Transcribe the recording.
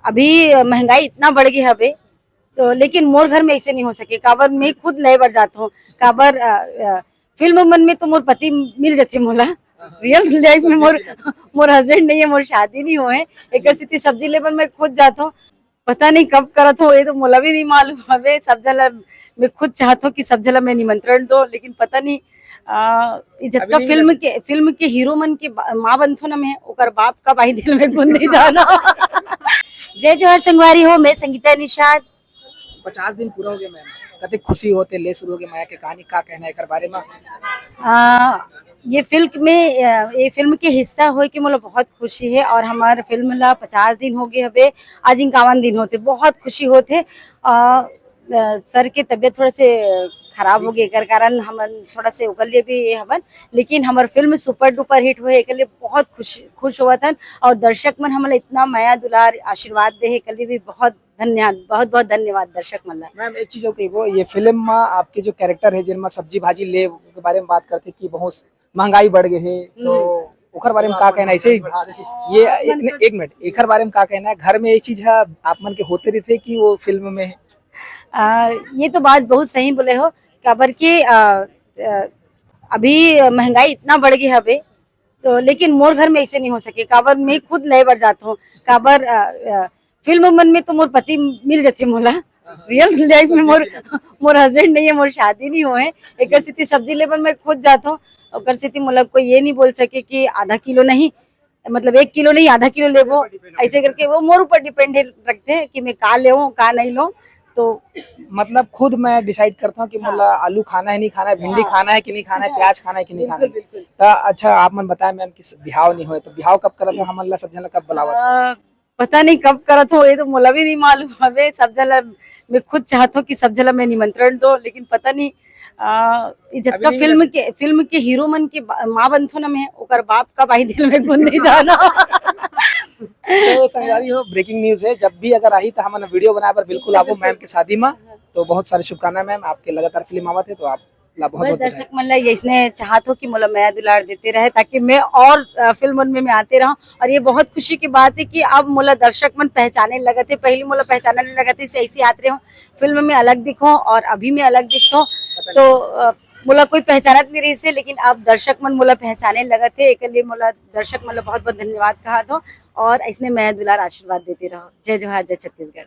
अभी महंगाई इतना बढ़ गई है अबे, तो लेकिन मोर घर में ऐसे नहीं हो सके। काबर मैं खुद लय बर जाता हूँ। काबर फिल्म मन में तो मोर पति मिल जाते मोला, रियल लाइफ में मोर हस्बैंड नहीं है, मोर शादी नहीं हुए। एक स्थिति सब्जी ले बर मैं खुद जाता हूँ। पता नहीं कब करत हो, ये तो मोला भी नहीं मालूम हवे। सब जला मैं खुद चाहता हूँ कि सब जला मैं निमंत्रण दो, लेकिन पता नहीं जब फिल्म के हीरो मन के माँ बनथो ना, मैं ओकर बाप का भाई दिल में गुन नहीं जाना। जय जोहर संगवारी हो, मैं संगीता निषाद। 50 दिन पूरा हो गया मैम, कते खुशी होते ले शुरू हो गए माया के कहानी का कहना है एक बारे में। ये फिल्म के हिस्सा हो कि मोला बहुत खुशी है। और हमारे फिल्म ला 50 दिन हो गए हवे, आज 51 दिन होते, बहुत खुशी होते। सर के तबियत थोड़ा से खराब हो गए, एकर कारण हम थोड़ा से ओकर लिए भी हवन, लेकिन हमार फिल्म सुपर डुपर हिट हुए, एक लिए बहुत खुश हुआ था। और दर्शक मन हमला इतना माया दुलार आशीर्वाद दे, एक लिए भी बहुत बहुत बहुत धन्यवाद दर्शक मन ला। मैम एक चीज हो कि वो ये फिल्म में आपके जो कैरेक्टर है जिनमें सब्जी भाजी ले के बारे में बात करते कि बहुत महंगाई बढ़ गई है, तो ओखर बारे में का कहना है? ऐसे ये एक मिनट, एकर बारे में का कहना है? घर में ये चीज है आप मन के होते रहते कि वो फिल्म में है? ये तो बात बहुत सही बोले हो। काबर के अभी महंगाई इतना बढ़ गई है अबे, तो लेकिन मोर घर में ऐसे नहीं हो सके। काबर मैं खुद लय बर जाता हूँ। काबर फिल्म मन में तो मोर पति मिल जाते मोला, रियल लाइफ में मोर हस्बैंड नहीं है, मोर शादी नहीं हुए। एक स्थिति सब्जी ले बर मैं खुद जाता हूँ। ओकर स्थिति मोला कोई ये नहीं बोल सके कि आधा किलो नहीं, मतलब 1 किलो नहीं आधा किलो लेबो, ऐसे करके वो मोर ऊपर डिपेंड रखते हैं कि मैं का ले का नहीं लो। तो मतलब खुद मैं डिसाइड करता हूँ कि मुझे आलू खाना है नहीं खाना है, भिंडी खाना है कि नहीं खाना है, प्याज खाना है कि नहीं खाना है। तो अच्छा आप मन बताया मैम कि बिहाव नहीं हुए, तो बिहाव कब करत हो हमन ला, सब जन कब बुलावत? पता नहीं कब करत हो, ये तो मोला भी नहीं मालूम हवे। सब जला मैं खुद चाहता हूँ कि सब जला मैं निमंत्रण दो, लेकिन पता नहीं जब फिल्म के हीरो मन के माँ बनथो ना, मैं ओकर बाप का भाई दिल में गुन नहीं जाना। तो संगवारी हो, ब्रेकिंग न्यूज है, जब भी अगर आई तो हम वीडियो बनाए पर बिल्कुल आपको मैम की शादी में। तो बहुत सारी शुभकामनाएं मैम, आपके लगातार फिल्म आवत है, तो आप बहुत बहुत दर्शक मन ला इसने चाहत हो कि मोला माया दुलार देते रहे, ताकि मैं और फिल्म में आते रहूं। और ये बहुत खुशी की बात है कि अब मोला दर्शक मन पहचाने लगे थे, पहले मोला पहचाने लगे थे, ऐसे आते रहो फिल्म में अलग दिखो और अभी में अलग दिखो। तो मोला कोई पहचानत नहीं रही से, लेकिन अब दर्शक मन मोला पहचाने लगे थे, एक लिए मोला दर्शक मन बहुत बहुत धन्यवाद कहा दो। और इसने माया दुलार आशीर्वाद देते रहो। जय जोहार, जय छत्तीसगढ़।